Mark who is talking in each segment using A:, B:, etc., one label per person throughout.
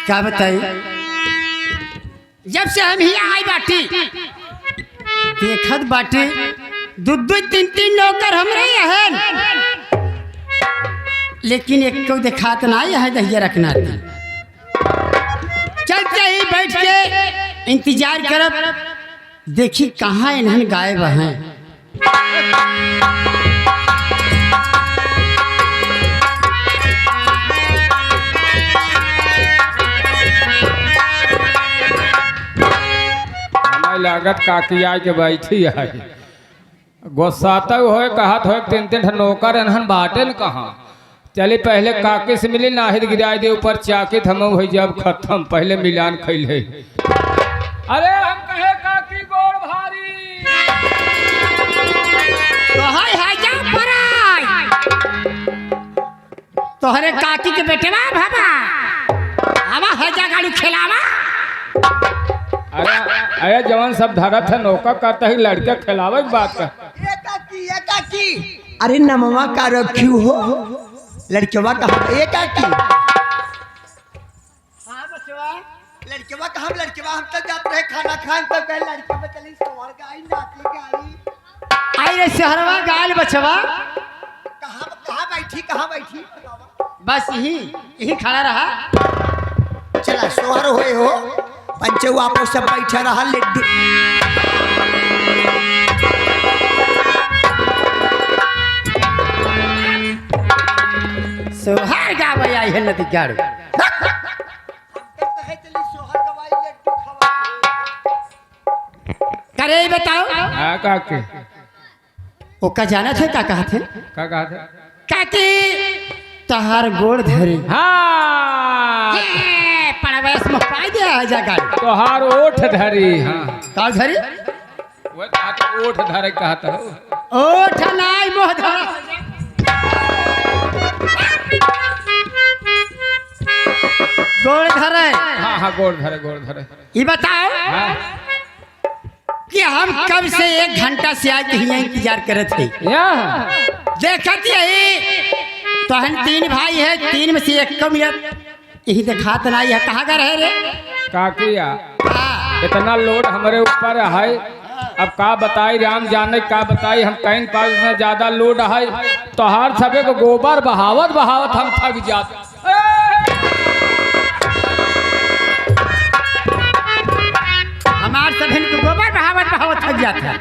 A: क्या बताई जब से हम ही आई बाटी देखत बाटी दो दो तीन तीन नौकर हमरे हैं, लेकिन एक को दिखात ना है दहिया रखना थी। चलते ही बैठ के इंतजार करब, देखी कहाँ इन्हन गायब हैं।
B: लागत काकी आई के बैठी आई गोस्साता हो कहत हो तीन तीन नौकर एनहन बाटन कहाँ चली पहले काकी से मिली नाहिद गिराई दे ऊपर चाकित हम हो जब खत्म पहले मिलान खैले। अरे हम कहे काकी गोड़ भारी
A: तो है जा तोहरे काकी के बेटेवा भाबा हवा है जा गाड़ी खिलावा।
B: अरे अरे जवान सब धरत है नौका करता ही लड़के खिलावे की बात का।
C: ये काकी अरे नमवा का रखी हो लड़केवा कहा ये काकी।
A: हां बचवा
C: लड़केवा कहा लड़केवा हम तक जाते रहे खाना खाए तो कह लड़के में चली सवार गाई नाती गाई
A: आई रे शहरवा गाल बचवा
C: कहां बैठी
A: बस यही खड़ा रहा।
C: चला सोहर होए हो पंचे वापस सब बैठा रहा लड्डू।
A: सोहर गावे आई है नदी गाड़ू करे बताओ
B: हाँ काकी
A: ओका जाना थे का कहा थे
B: का कहा थे
A: काकी तहार गोड़ धरी
B: हाँ
A: पड़वेस में पाई दे जा गाड़ी
B: तोहार ओठ धरी। हाँ
A: का धरी
B: वो तो ओठ धरे कहता हो
A: ओठ नाई मोह धरा गोड़ धरे।
B: हाँ हाँ गोड़ धरे
A: ये बताओ
B: हाँ।
A: कि हम कब से 1 घंटा से आज यही इंतजार करे थे। देखत यही तो हम 3 भाई है 3 में से 1 को मिनट यही दिखात नहीं है कहाँ का रहे रे
B: काकिया इतना लोड हमारे ऊपर है अब का बताई राम जाने का बताई हम कहीं पास में ज्यादा लोड है तो हर सबे को गोबर बहावत बहावत हम थक जाते।
A: हमार सभी को गोबर बहावत थक जाता है।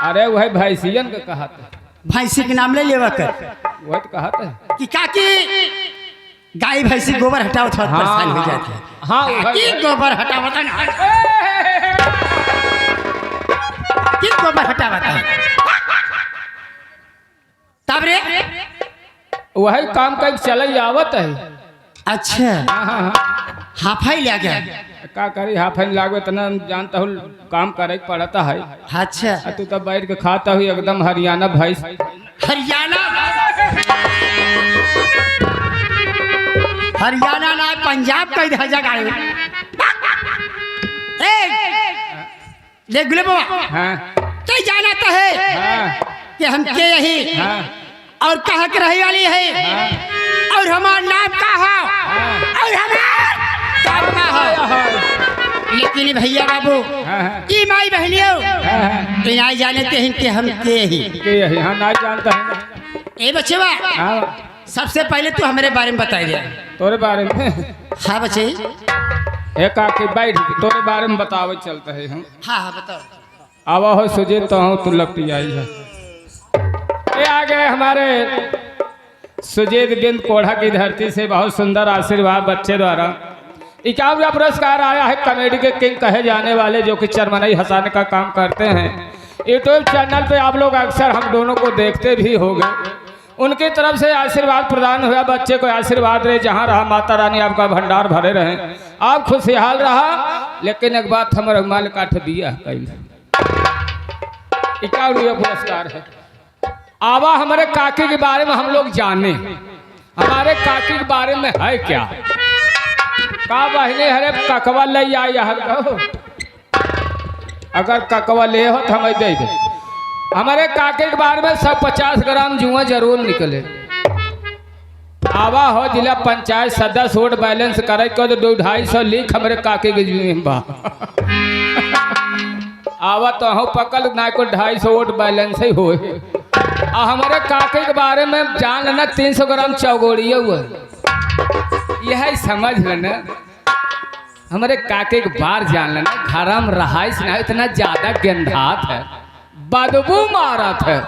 B: अरे वही भैंसियन के कहा था
A: भैंसी के नाम ले लेवा कर
B: वही तो कहा था
A: कि काकी गाय भैंसी गोबर हटाओ थोड़ा परेशान हो जाती है।
B: हाँ
A: की गोबर हटावत है की गोबर हटावत है तब रे
B: वही काम का चल आवत है।
A: अच्छा
B: हाँ
A: हाफाई ले गया
B: का करी हाफाई लागो इतना जानता हूँ काम करे पड़ता है।
A: अच्छा
B: तू तो बैठ के खाता हुई एकदम हरियाणा भैंस
A: हरियाणा ना पंजाब का इधर जगह देख गुले बाबा
B: हाँ
A: तो जाना तो है
B: हाँ
A: कि हम के यही
B: हाँ
A: और कहाँ के रही वाली है और हमारा नाम का है और हमारा काम का है। लेकिन भैया बाबू की माई बहनियों बिना जाने के हैं कि हम के ही
B: हाँ ना जानता है।
A: ए बच्चे
B: हाँ
A: सबसे पहले तू हमारे बारे में बताई दे।
B: तोरे बारे में
A: हाँ बच्चे
B: एक आके बैठ तोरे बारे में बतावे चलता है हम।
A: हाँ हाँ बताओ
B: आवा हो सुजीत तो हूँ तू लगती आई है ये आ गए हमारे सुजीत बिंद कोढ़ा की धरती से बहुत सुंदर आशीर्वाद बच्चे द्वारा 51वां पुरस्कार आया है कॉमेडी के किंग कहे जाने वाले जो कि चरमनई हंसाने का काम करते हैं यूट्यूब चैनल पे आप लोग अक्सर हम दोनों को देखते भी होंगे। उनकी तरफ से आशीर्वाद प्रदान हुआ बच्चे को आशीर्वाद रहे जहाँ रहा माता रानी आपका भंडार भरे रहे आप खुशहाल रहा। लेकिन एक बात हमारे माल काट दिया कई 51वां पुरस्कार है। आवा हमारे काकी के बारे में हम लोग जाने हमारे काकी के बारे में है क्या का बहने हरे ककवा ले आई अगर ककवा ले हो तो हमें दे दे। हमारे काके के बारे में सब 50 ग्राम जुआ जरूर निकले आवा हो जिला पंचायत सदस्य वोट बैलेंस करे को तो 250 लिख हमरे काके के जीवन बा आवा तो हम पकल ना को 250 वोट बैलेंस ही हो आ हमारे काके के बारे में जान लेना 300 ग्राम चौगोड़िया हुआ यह समझ लेना हमारे काके के बार जान लेना घर में रहाइश ना इतना ज्यादा गंधात है बदबू मारत है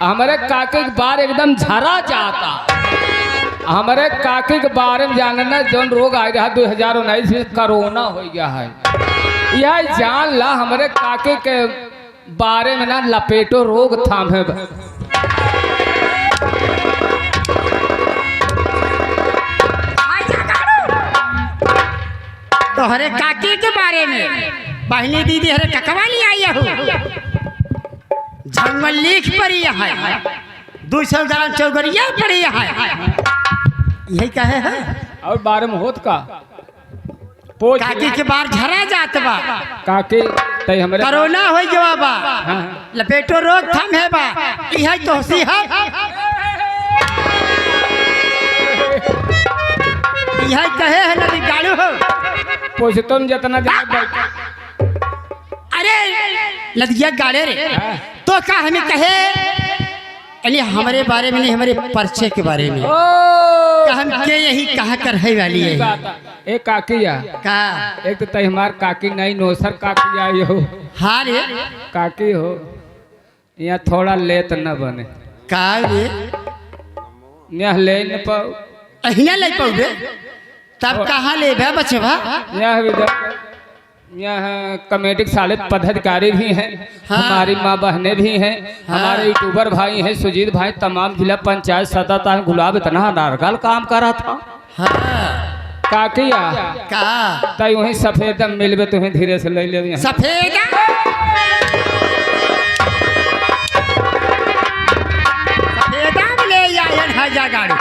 B: हमारे काके के बार एकदम झरा जाता हमारे काके के बारे में जानना जो रोग आए रहा 2019 में कोरोना हो गया है यह जान ला हमारे काके के बारे में ना लपेटो रोग थामे
A: तो हरे काकी के बारे में बहनी दीदी हरे ककवाली आई हो झंगल लिख पड़ी है 200 ग्राम चौगरिया पड़ी है यही कहे है
B: और बारे में होत का
A: काकी के बार झरा जात बा
B: काके तई हमरे
A: कोरोना हो गया बा लपेटो रोग थम है बा यही तो सी है यही कहे है नदी गाड़ू हो
B: पोछतम जितना जा
A: अरे लदिया गाड़े रे तो का हमें कहे यानी हमारे बारे में नहीं हमारे परिचय के बारे में हम के यही कहा कर है वाली है
B: एक काकिया
A: का
B: एक तो तई हमार काकी नहीं नौसर काकी आई हो
A: हाँ रे
B: काकी हो यहाँ थोड़ा लेत न बने
A: का रे
B: यहाँ ले न पाओ
A: अहिना ले पाओगे तब कहाँ ले बे बचवा
B: यहाँ कमेटी के सारे पदाधिकारी भी हैं
A: हाँ।
B: हमारी माँ बहनें भी हैं
A: हाँ।
B: हमारे यूट्यूबर भाई हैं सुजीत भाई तमाम जिला पंचायत सदस्य गुलाब इतना नारगल काम कर रहा था
A: हाँ
B: काकिया
A: का
B: तई वही सफेद मिलबे तुम्हें धीरे से ले ले
A: सफेद ले जा गाड़ी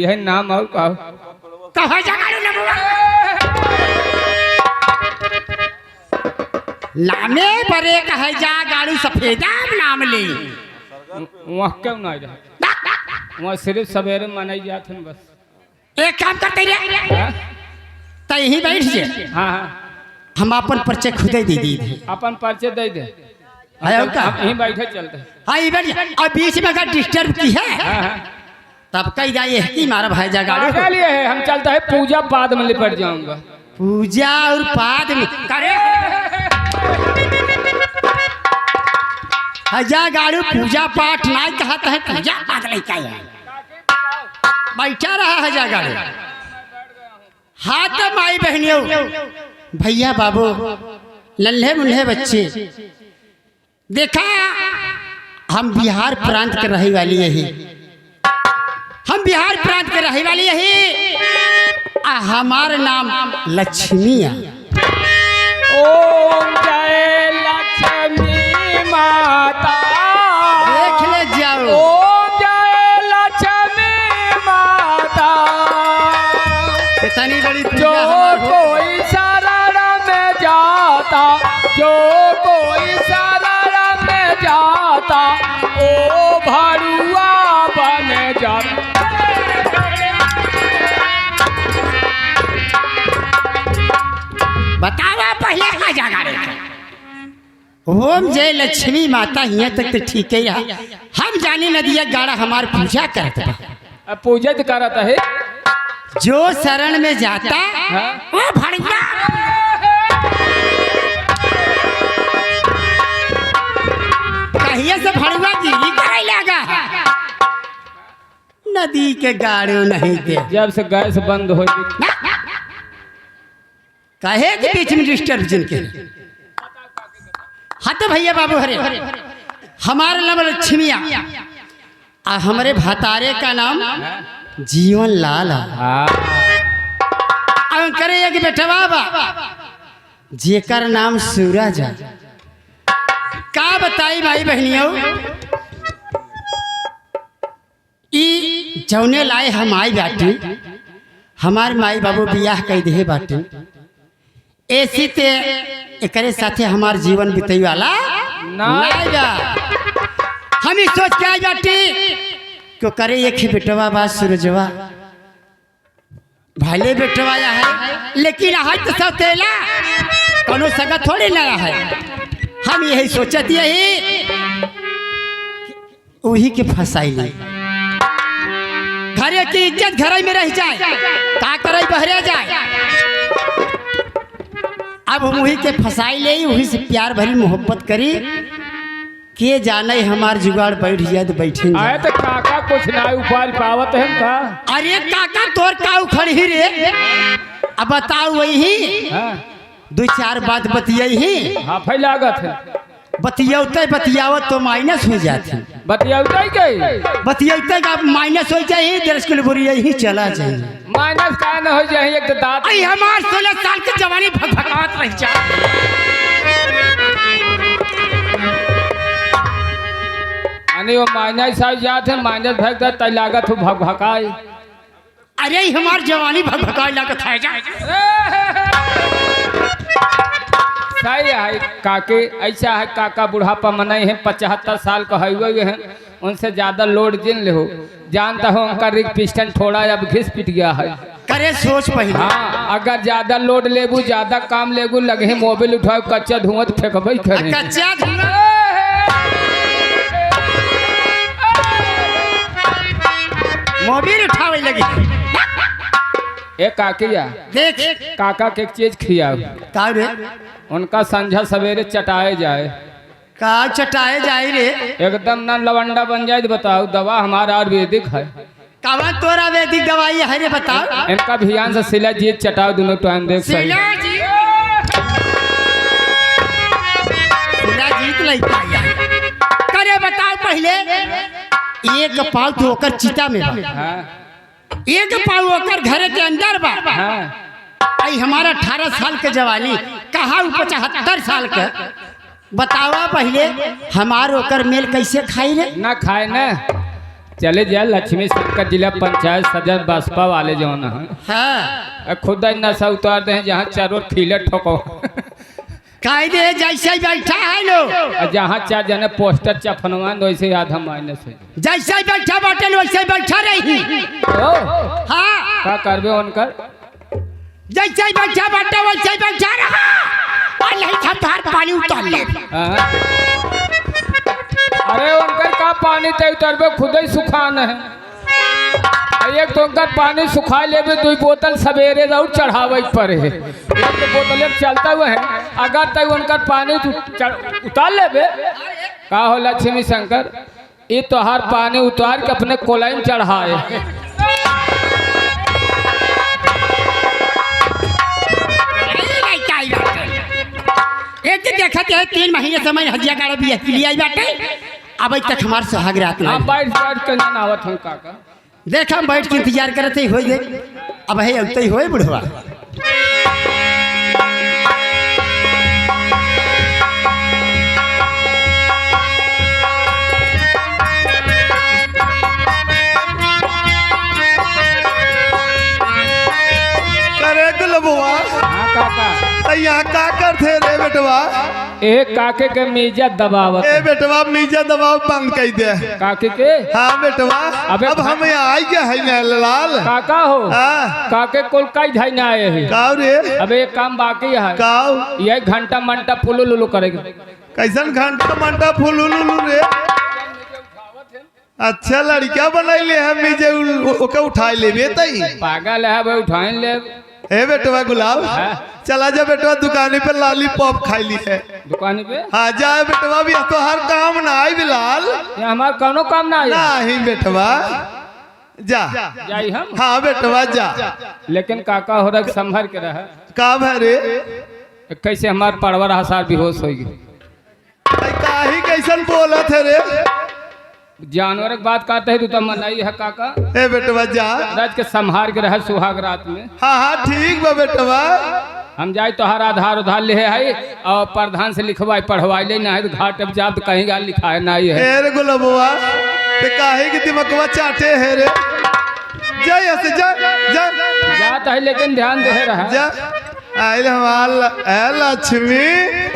B: यही नाम और
A: कहा जा गाड़ी लामे बरे कहे जा गाड़ी सफेदा नाम ले
B: वहाँ क्यों ना रहा वहाँ सिर्फ सवेरे मनाई जाते हैं बस
A: एक काम करते रे तो यही बैठ जे
B: हाँ हाँ
A: हम अपन परिचय खुदे दे दी
B: अपन परिचय दे दे
A: आयो का
B: यहीं बैठे चलते
A: हाँ ये बैठ और बीच में अगर डिस्टर्ब की है तब कही जाइए कि मारा भाई जा गाड़ी
B: लिए है हम चलते हैं पूजा बाद में लिपट जाऊंगा
A: पूजा और बाद में करे जा गाड़ी पूजा पाठ नहीं कहता है पूजा पाठ नहीं कहे बैठा रहा है जा गाड़ी हाथ माई बहनियों भैया बाबू लल्हे मुल्हे बच्चे देखा हम बिहार प्रांत के रही वाली यही हम बिहार प्रांत के रही वाली यही हमारा नाम लक्ष्मिया
B: ओम जय लक्ष्मी माता
A: देख ले जाओ
B: ओम जय लक्ष्मी माता
A: कितनी बड़ी
B: जो कोई शरण में जाता जो कोई शरण में जाता ओ भरुआ बन जाता
A: बतावा पहले का जागा रहे ओम जय लक्ष्मी माता यहाँ तक तो ठीक है हम जाने नदिया गाड़ा हमार पूजा करता
B: अब पूजा तो करता है
A: जो शरण में जाता वो भड़िया कहिए से भड़ुआ गिरी करे लगा नदी के गाड़ो नहीं दे
B: जब से गैस बंद हो
A: कहे के बीच में डिस्टर्ब जिनके हाँ तो भैया बाबू हरे हमारा नाम लक्ष्मिया और हमारे भतारे का नाम जीवन लाल करे एक बेटा बाबा जेकर नाम सूरज का बताई भाई बहनियों ई जौने लाए हम आई बाटी हमार माई बाबू बियाह कई दे बाटी ऐसी ते एकरे साथे हमार जीवन बिताई वाला नहीं बा हम सोच के आई बाटी क्यों करे एक ही बेटवा बात सूरजवा भले बेटवा है लेकिन आज तो सौतेला कोनो सगा थोड़ी नया है। हम यही सोचत यही वही के फंसाई नहीं घरे की इज्जत घर में रह जाए का करे बहरे जाए। अब हम वही के फंसाई ले वही से प्यार भरी मोहब्बत करी के जाने हमार जुगाड़ बैठ जाए तो बैठेंगे।
B: आए तो काका कुछ ना उपाय पावत है का।
A: अरे काका तोर का उखड़ ही रे अब बताओ वही दो चार बात बतियाई
B: हाँ फै लागत है
A: बतियाते बतियावत तो माइनस हो जाती
B: बतियाते के
A: बतियाते का माइनस हो जाए 10 किलो बुरी ही चला जाए
B: माइनस का न हो जाए एक दांत
A: आई हमार 16 साल की जवानी भगभगात रह जाए।
B: अने वो माइनस आ जात है माइनस भग द तै लागत हो भगभगाई।
A: अरे हमार जवानी भगभगाई लागत है जा
B: सही है काके ऐसा है काका बुढ़ापा मनाई है 75 साल का हुए हैं उनसे ज्यादा लोड जिन ले हो जानता हो उनका रिक पिस्टन थोड़ा अब घिस पिट गया है।
A: करे सोच पहले
B: हाँ अगर ज्यादा लोड लेबू ज्यादा काम लेबू लगे मोबाइल उठाओ कच्चा धुआं फेंकबे करे
A: कच्चा धुआं मोबाइल उठावे लगी।
B: ए काकिया
A: देख
B: काका के चीज खियाओ
A: का रे
B: उनका संझा सवेरे चटाए जाए
A: का चटाए जाए रे
B: एकदम ना लवंडा बन जाए। बताओ दवा हमारा आयुर्वेदिक है
A: कावा तोरा वैदिक दवाई है रे बताओ।
B: इनका अभियान से सिला जीत चटाओ दोनों टाइम देख सही
A: जीत लइका करे बताओ पहले एक पाव तो ओकर चिता में
B: हाँ
A: एक पाव ओकर घर के अंदर बा
B: हाँ
A: आई हमारा 18 साल के जवानी कहा 75 साल का बतावा पहले हमार ओकर मेल कैसे खाई रे
B: ना खाए ना चले जाए लक्ष्मी शंकर जिला पंचायत सदर बसपा वाले जो ना
A: हाँ
B: खुद नशा उतार दे जहाँ चारों खिले ठोको
A: काहे दे जैसे बैठा है लो
B: जहाँ चार जने पोस्टर चफनवान वैसे आधा माइनस है
A: जैसे बैठा बाटल वैसे बैठा रही हाँ
B: का करबे उनकर
A: जैसे बैठा बाटा वैसे बैठा रहा और नहीं था तार पानी उतार ले।
B: अरे उनकर का पानी ते उतरबे खुद ही सुखान है एक तो उनका पानी सुखा लेबे 2 बोतल सवेरे और चढ़ावे पड़े है एक बोतल चलता हुआ है अगर तक उनका पानी उतार लेबे का हो लक्ष्मी शंकर ये तो हर पानी उतार के अपने कोलाइन चढ़ाए
A: एक दिन देखा थे 3 महीने समय हजिया गाड़ा भी लिया बाटे अब तक हमार सुहाग रात ना
B: बैठ के ना आवत हम काका
A: देख हम बैठ के इंतजार करते हो दे अब है अब तई होए बुढ़वा
C: करे गुलबुआ
B: हाँ काका
C: यहाँ का करते रे बेटवा
B: एक काके के मीजा दबावत
C: ए बेटवा मीजा दबाव बंद कर दे
B: काके के
C: हाँ बेटवा
B: अबे
C: अब हम यहाँ आई गए है ना लाल
B: काका हो
C: हाँ
B: काके कुल कई धाई ना आए हैं
C: काव रे
B: अब एक काम बाकी है
C: काव
B: ये घंटा मंटा फुलू लुलू करेगा
C: कैसन घंटा मंटा फूल उलू रे अच्छा लड़किया बनैले है मीजे ओके उठाई लेबे तई
B: पागल है भाई उठाए ले
C: ए बेटवा गुलाब चला जा बेटवा दुकाने पे लॉलीपॉप खाई ली है
B: दुकान पे
C: हाँ जा बेटवा भी तो हर काम ना आई बिलाल
B: ये हमार कोनो काम ना आया
C: नहीं बेटवा जा
B: जाई हम
C: हाँ बेटवा जा
B: लेकिन काका हो रहा संभर के रहा
C: का भरे
B: कैसे हमार परवर हसार बेहोश हो गई
C: काहे कैसन बोला थे रे
B: जानवर की बात करते है तो मनाई है काका
C: ए बेटवा जा
B: राज के संहार के रहा सुहाग रात में
C: हाँ हाँ ठीक बा बेटवा
B: हम जाए तो हर आधार उधार ले है और प्रधान से लिखवाई पढ़वाई ले ना है तो घाट अब जाब तो कहीं गाल लिखाए ना ही है
C: ए रे गुलबुआ ते काहे की दिमकवा चाटे है रे जा यहाँ से जा जा
B: जाता है लेकिन ध्यान दे रहा
C: जा आइल हमार लक्ष्मी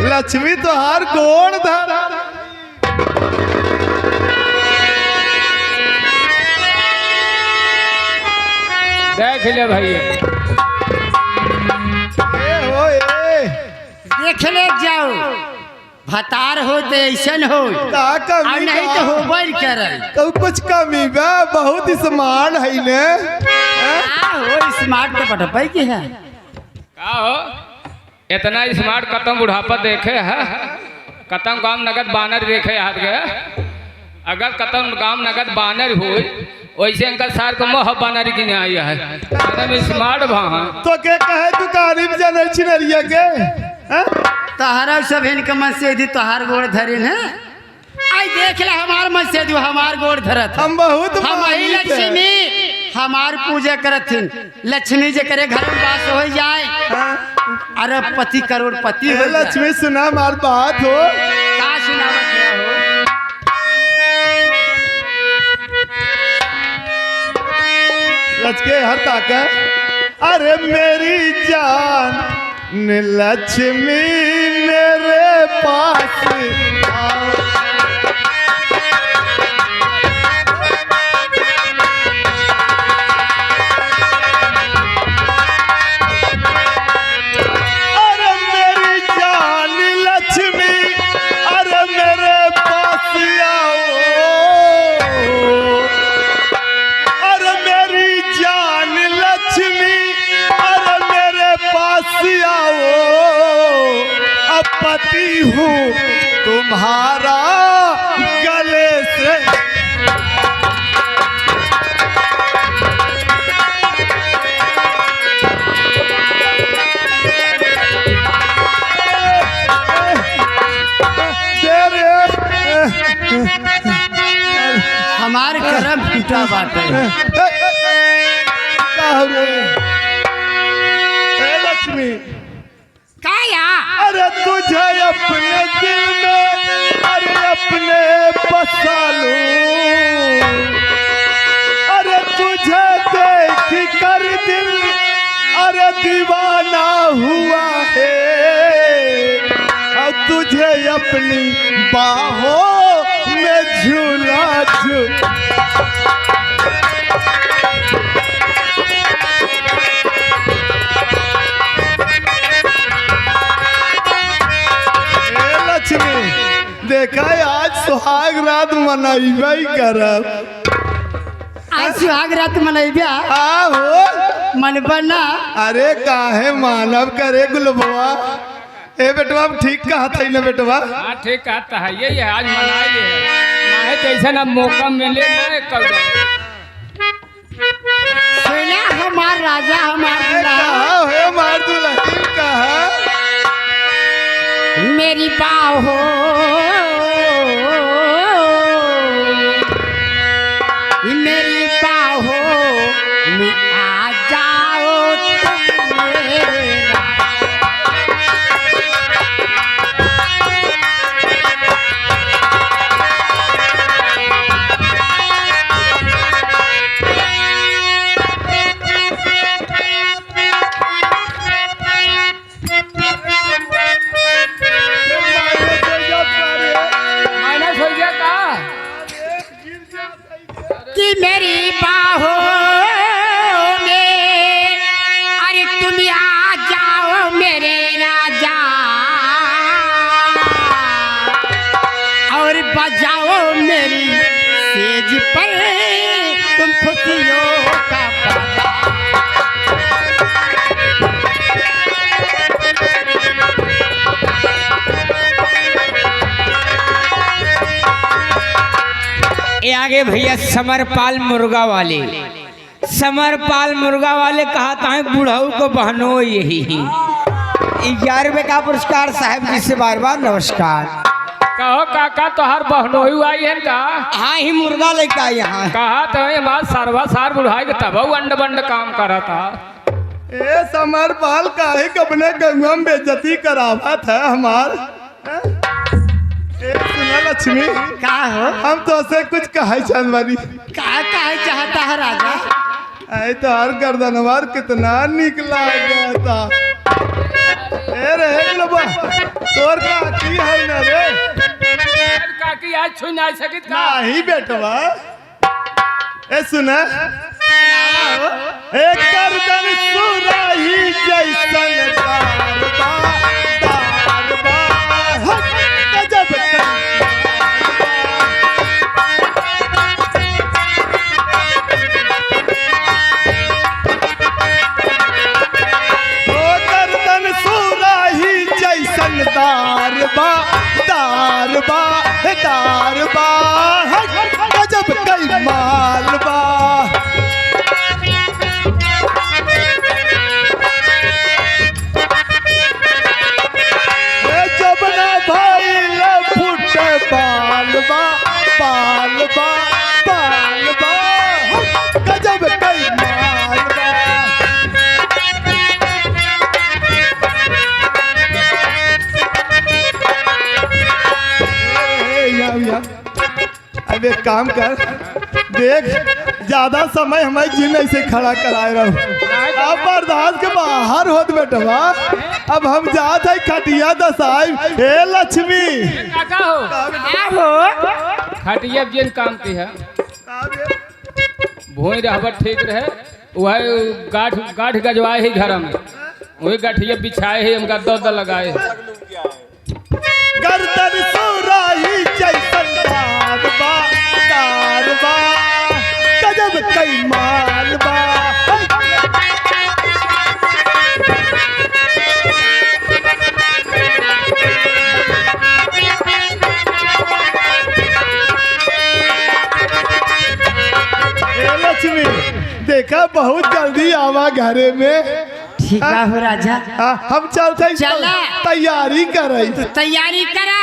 C: लक्ष्मी तो हर गोड़ धरा
B: देख ले भैया।
D: हो ए
A: देख ले जाओ भतार हो तो ऐसन हो
D: का
A: और
D: कमी
A: नहीं तो हो बैल करे
D: तो कुछ कमी बा बहुत स्मार्ट है ने
A: हो स्मार्ट तो पटपई की है
B: का हो इतना स्मार्ट कतम बुढ़ापा देखे है कतम गांव नगद बानर देखे हाथ गए अगर कतम गांव नगद बानर हो वैसे अंकल सार को मोह बानर की नहीं आई है एकदम स्मार्ट भा
D: तो के कहे तू कारीब जाने छिनरिया के हैं?
A: तहरा सब इनके मन से यदि तोहार गोड़ धरे है आई देख ले हमार मन से हमार गोड़ धरत
D: हम बहुत
A: हम ही
D: मानित है।
A: लक्ष्मी हमार पूजा करत हिन लक्ष्मी जे करे घर में वास हो जाए
D: हाँ?
A: अरे पति करोड़पति हो
D: ए, लक्ष्मी सुना हमार बात हो
A: का सुनावत है हो
D: लचके हर ताका अरे मेरी जान लक्ष्मी मेरे पास आओ अरे मेरी जान लक्ष्मी अरे मेरे पास आओ अरे मेरी जान लक्ष्मी अरे मेरे पास आओ अब पति हूँ तुम्हारा गले से
A: हमार करम फूटा बात है
D: लक्ष्मी
A: काया
D: अरे तुझे अपने दिल में अरे अपने बसा लूं अरे तुझे देख कर दिल अरे दीवाना हुआ है अब तुझे अपनी बाहों में झूला झूला लक्ष्मी देखा है, आज सुहाग रात मनाइबा ही करब
A: आज सुहाग रात मनैबिया
D: हो
A: मन बना
D: अरे काहे मानव करे गुलबवा ए बेटवा ठीक कहा था ना बेटवा
B: हाँ ठीक कहता है यही है आज मनाइए ना है कैसे ना मौका मिले ना कल
A: सोना हमार राजा हमार दुल्हा
D: कहा है मार दुल्हन कहा
A: मेरी बाहो मेरी बाहो में आ जाओ तुम मेरा
B: माइनस हो गया का
A: कि मेरी बाहों में अरे तुम आ जाओ मेरे राजा और बजाओ मेरी सेज पर तुम खुशियों का बाजा
E: ये आगे भैया समरपाल मुर्गा वाले कहा था बुढ़ाऊ को बहनों यही 11वें का पुरस्कार साहब जी से बार बार नमस्कार।
B: कहो काका तोहार बहनोई आई है का
E: हाँ ही मुर्गा लेकर आए यहाँ
B: कहा तो हमार सरवा सार बुढ़ाई के तब अंड बंड काम करा था
D: ए समरपाल काहे कबने गंगा में बेइज्जती करावा था हमार हैं? ए सुना लक्ष्मी
A: का हो
D: हम तो से कुछ कहे चंदवानी
A: का चाहता है राजा
D: ऐ तो हर गर्दनवार कितना निकला गया था ए रे लोबा तोर का की है ना रे
B: काकी आज छुई नहीं सकित का
D: नहीं बेटवा ए सुना एक गर्दन सुराही जैसन दार बा, दार बा, हट, गजब ओ गर्दन सुराही जैसन दार बा, दार बा, दार बा, हट, गजब कई माल बा। बालबा बालबा बालबा गजब कई मालबा। अब एक काम कर, देख ज्यादा समय हमें जिन ऐसे खड़ा कराए रहो, अब बर्दाश्त के बाहर होत बेटवा। अब हम जात है खटिया दसाई। हे लक्ष्मी
B: काका हो खटिया जिन काम की है भूई रहबर ठीक रहे वह गाठ गाठ गजवाए है घर में वही गठिया बिछाए है उनका दर्द लगाए है।
D: गर्दन सुराही जैसन दार बा, दार बा, गजब कई माल बा। लक्ष्मी देखा बहुत जल्दी आवा घरे में।
A: ठीक बा हो राजा।
D: हम चलते
A: चला।
D: तैयारी करे।
A: तो तैयारी करा।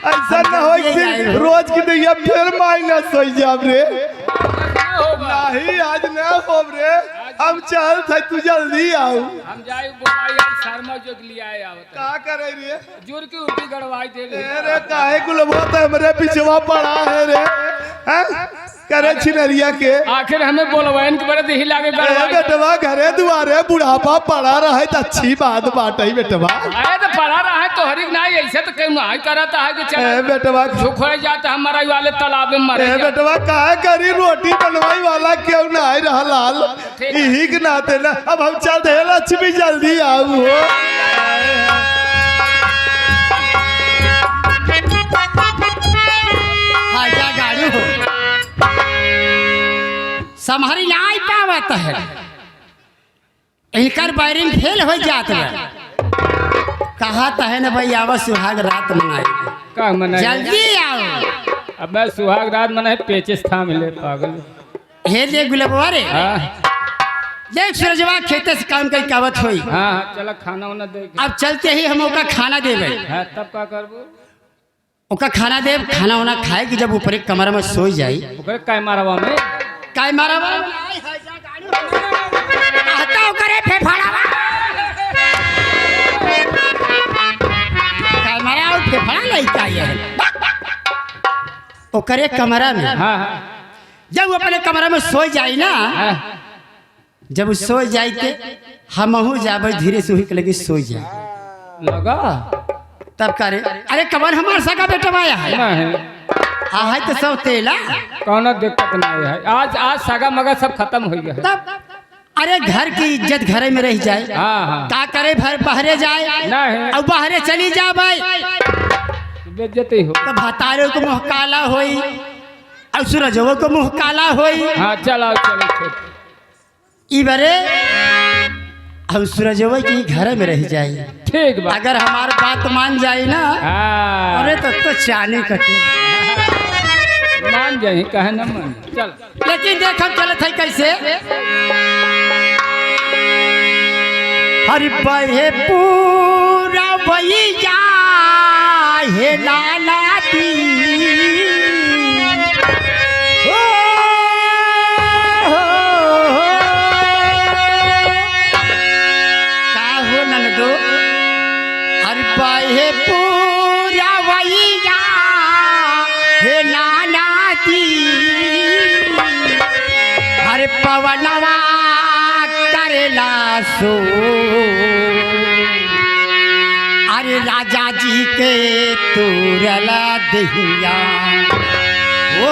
D: ऐसा न हो कि रोज की दैया फिर माइनस हो जाब रे। नहीं आज न हो रे, हम चल थे तू जल्दी आओ।
B: हम जाए बुआई शर्मा जो लिया है आवत
D: का करे रे
B: जोर की उल्टी गड़वाई दे
D: रे काहे गुलबो त हमरे पिछवा पड़ा है रे। हैं करे छिनरिया के
B: आखिर हमें बोलवाइन के बड़े दिही लागे
D: बेटवा घरे दुआरे बुढ़ापा पड़ा रहे तो अच्छी बात बात है बेटवा।
B: आए तो पड़ा रहा है तो हरिक नहीं ऐसे तो कहीं नहीं करता है कि चल
D: बेटवा
B: झुक हो जाता हमारा वाले तालाब में मरे
D: बेटवा काहे करी रोटी बनवाई वाला क्यों नहीं रहा लाल यही के नाते ना। अब हम चलते हैं लक्ष्मी जल्दी आओ हो।
A: आजा गाड़ी हो संभारी नहीं पावत है, इनकर बैरिंग फेल हो जात है। कहा तो है ना भाई आवा सुहाग रात मनाए
B: का मनाए
A: जल्दी आओ।
B: अब मैं सुहाग रात मनाए पेचिस था मिले पागल।
A: हे देख गुलाबवा रे
B: हाँ
A: देख सूरजवा खेते से काम कई कावत होई।
B: हाँ चला खाना वाना दे
A: अब चलते ही हम ओका खाना देवे।
B: हाँ तब का करबो
A: ओका खाना देव खाना वाना खाए कि जब ऊपर एक कमरा में सो जाई
B: ओकरे काय मारवा में
A: काय मारवा आता ओकरे फेफड़ावा काय मारा और फेफड़ा लइका है ओकरे कमरा में।
B: हाँ हाँ
A: जब वो अपने कमरा में सो जाई ना,
B: हाँ
A: जब वो सो जाई के हमहू जाबे धीरे से हुई लगी सो जाए
B: लगा
A: तब करे अरे कमर हमार सगा बेटा आया है
B: नहीं
A: हाँ है तो सब तेला
B: कौनो दिक्कत नहीं है। आज आज सगा मगा सब खत्म हो गया है।
A: तब अरे घर की इज्जत घरे में रह जाए।
B: हाँ हाँ
A: का करे भर बाहरे जाए
B: नहीं
A: अब बाहरे चली जा भाई
B: बेइज्जती हो।
A: तो भतारे को मुँह काला होई और सूरजो को मुँह काला होई।
B: हाँ चलो चलो चलो
A: ई बरे हम सूरजो की घर में रह जाए।
B: ठीक बा
A: अगर हमार बात मान जाए ना
B: हाँ
A: अरे तो चाने कटे।
B: मान जाए कहे न मान चल
A: लेकिन देख हम चलत है कैसे हरि बहे पूरा वही जा हे लाला दी ओ, का हो ननदो हरि बहे पूरा वही जा हे लाला दी हरे पवनवा करेला सो अरे राजा जी के तूरला दहिया ओ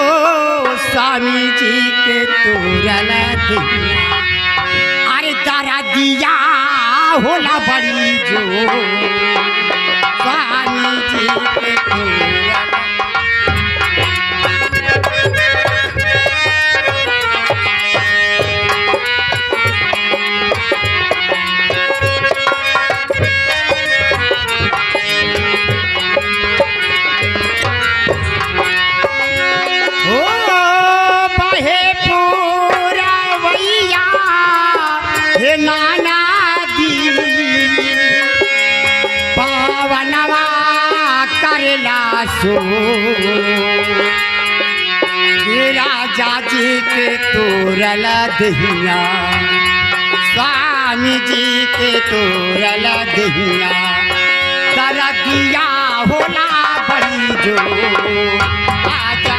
A: स्वामी जी के तूरला दहिया दिया होला बड़ी जो स्वामी जी के तोरला। नाना दी पावनवा करला सो राजा जी के तोरल दहिया स्वामी जी के तोरल दहिया दरदिया होला बड़ी जो आजा।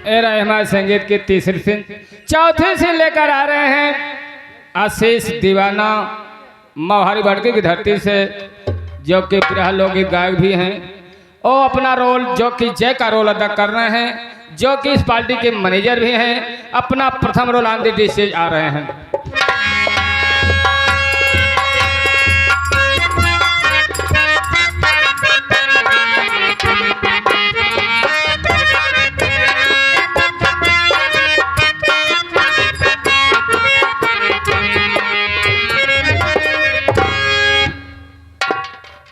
B: ए रहे हमारे संगीत की तीसरी फिल्म। चौथे से लेकर आ रहे हैं आशीष दीवाना मवहारी बड़के की धरती से, जो कि प्रिय लोकगीत गायक भी हैं और अपना रोल जो कि जय का रोल अदा कर रहे हैं, जो कि इस पार्टी के मैनेजर भी हैं। अपना प्रथम रोल ऑन द स्टेज आ रहे हैं।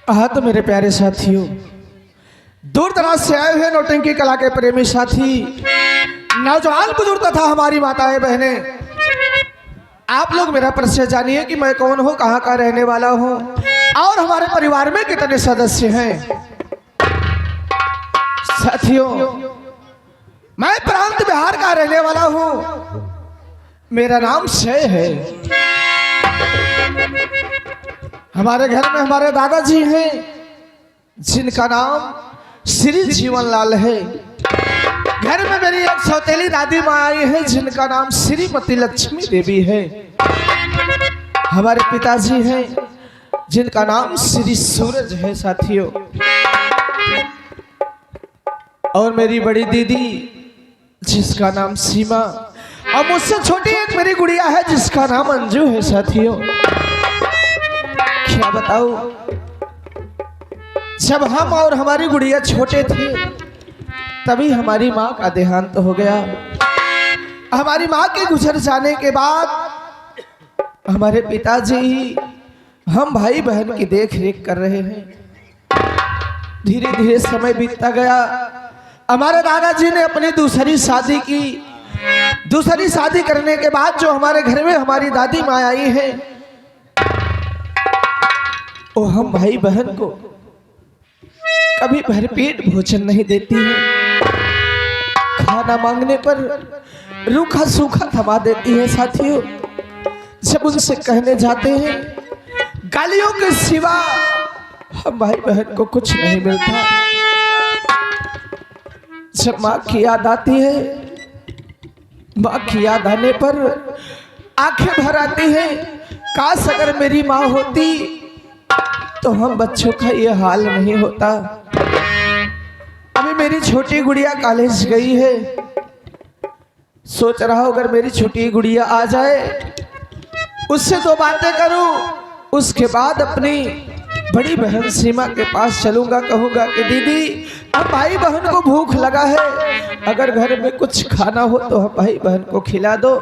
F: हाँ तो मेरे प्यारे साथियों, दूर दराज से आए हुए नौटंकी कला के प्रेमी साथी, नौजवान बुजुर्ग तथा हमारी माताएं बहनें, आप लोग मेरा परिचय जानिए कि मैं कौन हूँ, कहाँ का रहने वाला हूँ और हमारे परिवार में कितने सदस्य हैं। साथियों, मैं प्रांत बिहार का रहने वाला हूँ। मेरा नाम जय है। हमारे घर में हमारे दादाजी हैं जिनका नाम श्री जीवनलाल है। घर में मेरी एक सौतेली दादी माँ आई है जिनका नाम श्रीमती लक्ष्मी देवी है। हमारे पिताजी हैं जिनका नाम श्री सूरज है साथियों। और मेरी बड़ी दीदी जिसका नाम सीमा, और मुझसे छोटी एक मेरी गुड़िया है जिसका नाम अंजू है साथियों। क्या बताऊं, जब हम और हमारी गुड़िया छोटे थे तभी हमारी माँ का देहांत हो गया। हमारी माँ के गुजर जाने के बाद हमारे पिताजी हम भाई बहन की देख रेख कर रहे हैं। धीरे धीरे समय बीतता गया। हमारे दादाजी ने अपनी दूसरी शादी की। दूसरी शादी करने के बाद जो हमारे घर में हमारी दादी माँ आई है, वो हम भाई बहन को कभी भरपेट भोजन नहीं देती है। खाना मांगने पर रूखा सूखा थमा देती है साथियों। जब उनसे कहने जाते हैं, गालियों के सिवा हम भाई बहन को कुछ नहीं मिलता। जब माँ की याद आती है, माँ की याद आने पर आंखें भर आती हैं। काश अगर मेरी माँ होती तो हम बच्चों का ये हाल नहीं होता। अभी मेरी छोटी गुड़िया कॉलेज गई है। सोच रहा हूं अगर मेरी छोटी गुड़िया आ जाए, उससे दो बातें करूं, उसके बाद अपनी बड़ी बहन सीमा के पास चलूंगा। कहूंगा कि दीदी, अब भाई बहन को भूख लगा है, अगर घर में कुछ खाना हो तो हम भाई बहन को खिला दो।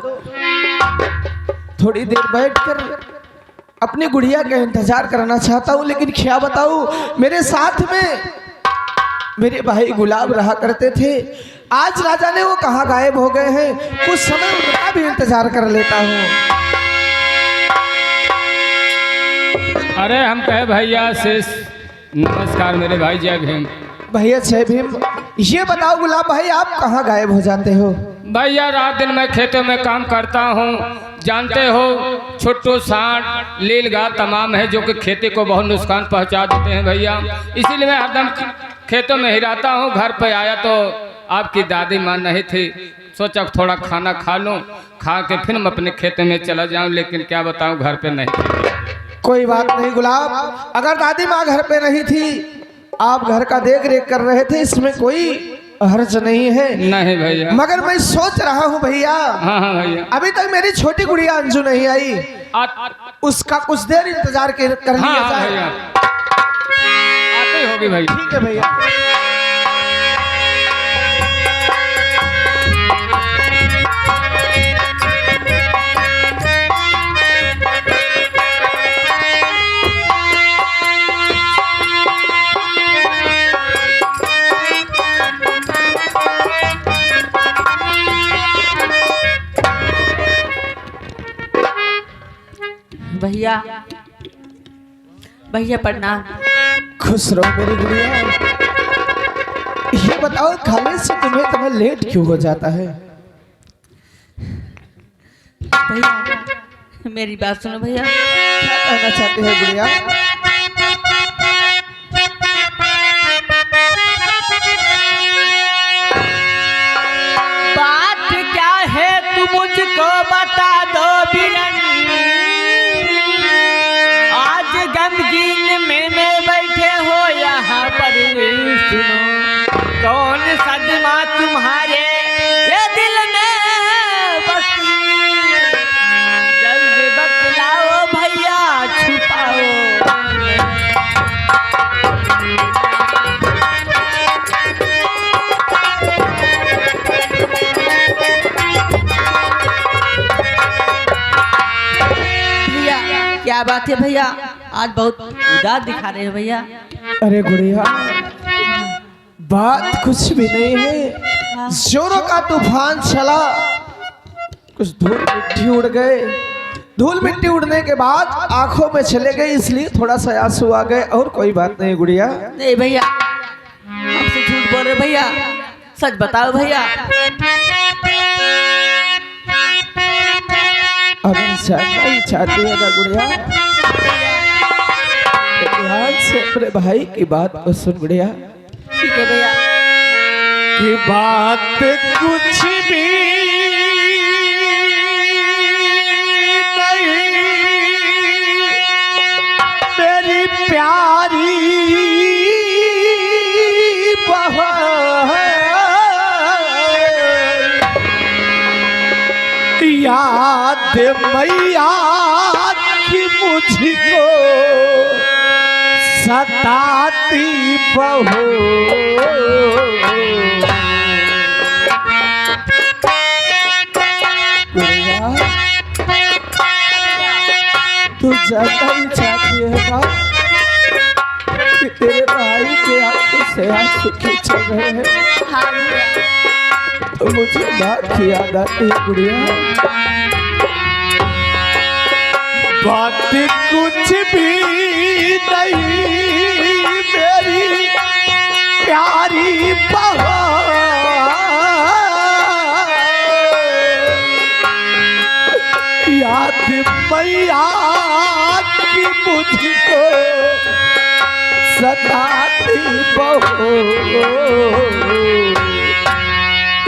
F: थोड़ी देर बैठकर अपनी गुड़िया का इंतजार करना चाहता हूँ। लेकिन क्या बताऊँ, मेरे साथ में मेरे भाई गुलाब रहा करते थे। आज राजा ने वो कहाँ गायब हो गए हैं। कुछ समय उनका भी इंतजार कर लेता हूँ।
B: अरे हम कहे भैया शेष नमस्कार मेरे भाई, जय भीम।
F: भैया जय भीम। ये बताओ गुलाब भाई, आप कहाँ गायब हो जाते हो?
B: भैया रात दिन मैं खेतों में काम करता हूँ। जानते हो छोटू सांड लीलगाय तमाम है जो कि खेती को बहुत नुकसान पहुँचा देते हैं भैया। इसीलिए मैं हरदम खेतों में ही रहता हूँ। घर पे आया तो आपकी दादी माँ नहीं थी, सोचा थोड़ा खाना खा लूँ, खा के फिर मैं अपने खेतों में चला जाऊँ। लेकिन क्या बताऊँ, घर पे नहीं।
F: कोई बात नहीं गुलाब, अगर दादी माँ घर पे नहीं थी आप घर का देख रेख कर रहे थे, इसमें कोई हर्ज नहीं है।
B: नहीं भैया।
F: मगर मैं सोच रहा हूँ भैया,
B: हाँ हाँ भैया।
F: अभी तक मेरी छोटी गुड़िया अंजू नहीं आई, उसका कुछ देर इंतजार कर लिया
B: हाँ
F: जाए।
B: भैया, आते होगी भैया।
F: ठीक है भैया।
G: भैया भैया प्रणाम।
F: खुश रहो मेरी गुड़िया। ये बताओ खाने से तुम्हें इतना लेट क्यों हो जाता है?
G: भैया मेरी बात सुनो भैया।
F: क्या कहना चाहते हैं गुड़िया?
G: बात क्या है तू मुझको बता दो बिरन, आज गमगीन में बैठे हो यहाँ पर, सुनो कौन सदमा तुम्हारे ये दिल में बसी, जल्द बतलाओ भैया छुपाओ। क्या बात है भैया, आज बहुत उदास दिखा रहे हैं भैया।
F: अरे गुड़िया, बात कुछ भी नहीं है। जोरों का तूफान चला, कुछ धूल मिट्टी उड़ गए। धूल मिट्टी उड़ने के बाद आंखों में चले गए, इसलिए थोड़ा सा आंसू आ गए, और कोई बात नहीं गुड़िया।
G: नहीं भैया, हमसे झूठ बोल रहे भैया, सच बताओ भैया।
F: अभी जानना ही चाहती है ना गुड़िया? ध्यान से अपने भाई की बात को सुन गुड़िया।
G: ठीक है भैया।
D: कि बात कुछ भी नहीं मेरी प्यारी बहन, याद मैया की मुझको सताती बहू,
F: तू जानना ही चाहती है ना कि तेरे भाई के आंखों से आंसू खींच रहे हैं?
G: हाँ भैया।
F: तो मुझे बात की याद आती है गुड़िया।
D: बात कुछ भी नहीं मेरी प्यारी बहन, याद मैया की मुझको सताती बहू,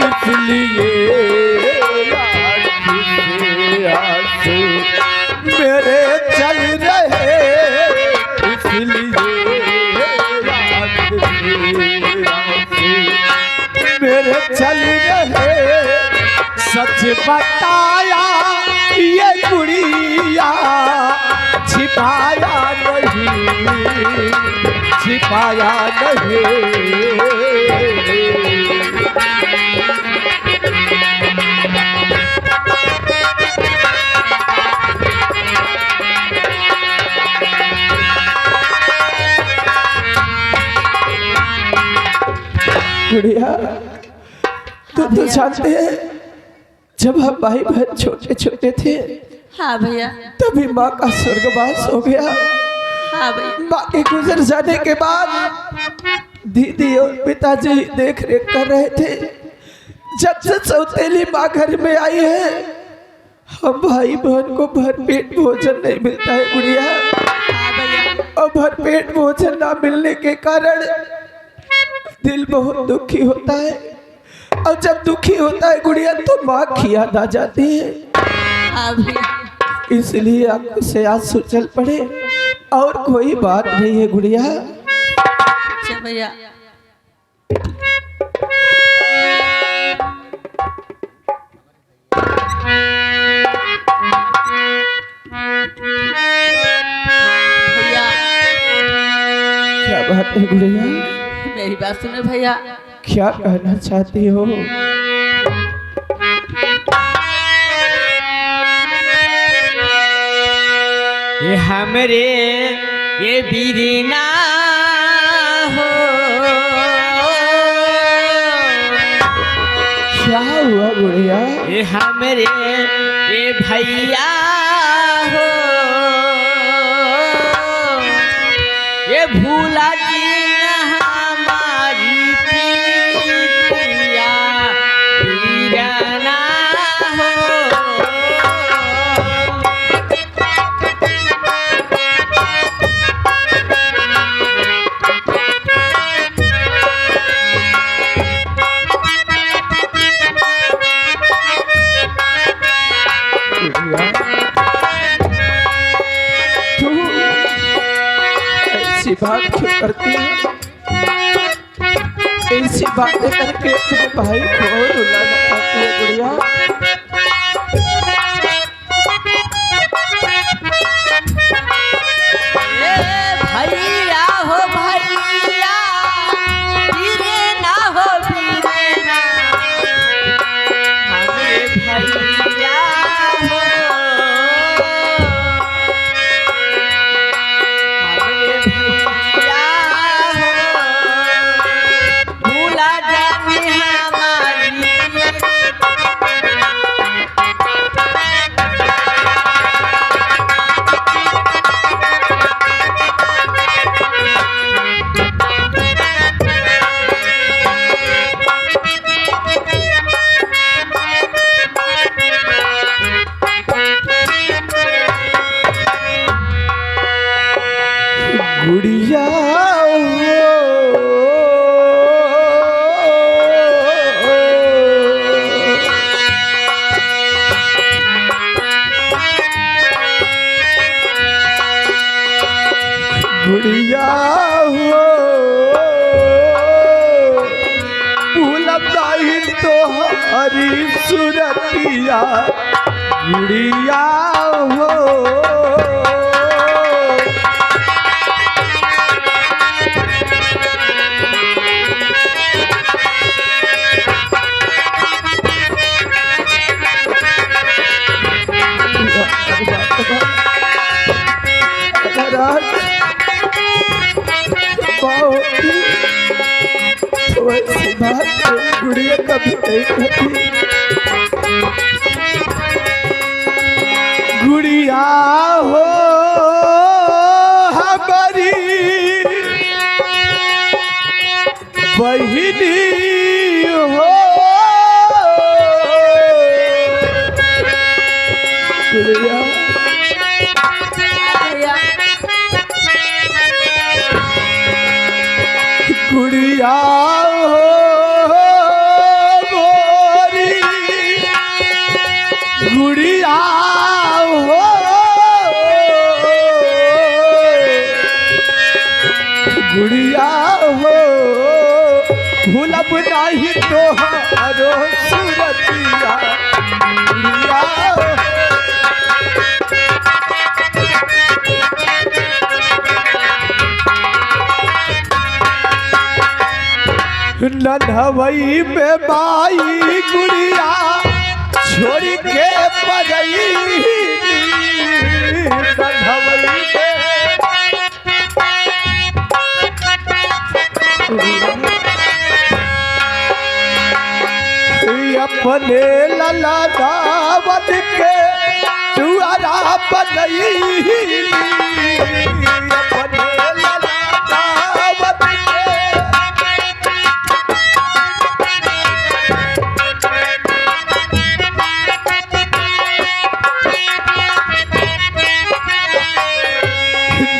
D: इसलिए आँखों से आंसू मेरे चल रहे, इसलिए आँखों से आंसू मेरे चल रहे। सच बताया ये गुड़िया, छिपाया नहीं, छिपाया नहीं।
F: गुड़िया, तू तो जानते हैं जब हम भाई बहन छोटे छोटे थे,
G: हाँ भैया।
F: तभी माँ का स्वर्गवास हो गया।
G: हाँ भैया।
F: माँ के गुजर जाने के बाद दीदी और पिताजी देख रेख कर रहे थे। जब से सौतेली माँ घर में आई है, हम भाई बहन को भरपेट भोजन नहीं मिलता है गुड़िया।
G: हाँ भैया।
F: और भरपेट भोजन ना मिलने के कारण दिल बहुत दुखी होता है, और जब दुखी होता है गुड़िया तो माँ की याद आ जाती है।
G: हाँ भैया।
F: इसलिए आंखों से आंसू चल पड़े, और कोई बात नहीं है गुड़िया।
G: अच्छा भैया। भैया
F: क्या बात है गुड़िया?
G: मेरी बात सुने भैया।
F: क्या कहना चाहती हो?
E: ये हमरे ये बीरीना हो,
F: क्या हुआ गुड़िया?
E: ये हमरे ये भैया हो, ये भूला जी न हमारी प्रीतिया बीराना हो।
F: तू ऐसी बात क्यों करती है? ऐसी बातें करके अपने भाई को रुलाना चाहती है गुड़िया?
G: भैया हो भैया, वीरे ना हो वीरे ना,
E: हमें भैया हो, हमें भैया हो, भूला जाने हमारी
F: गुड़िया गुड़िया हो, भूलब नहीं तो हरी सुरतिया गुड़िया हो। ऐसी बात गुड़िया कभी नहीं करती। गुड़िया हो हमारी बहिनी हो, गुड़िया
G: भैया।
F: गुड़िया हो गोरी, गुड़िया हो, गुड़िया हो, भूलब नहीं तो हरो सूरतिया गुड़िया हो। नन्हवई में बाई गुड़िया छोड़ के पड़ई, नन्हवई में अपने लला दावत के दुआरा बनई, अपने लला दावत के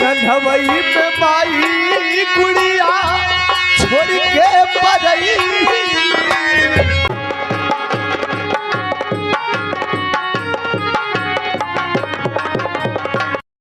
F: नन्हवई में माई गुड़िया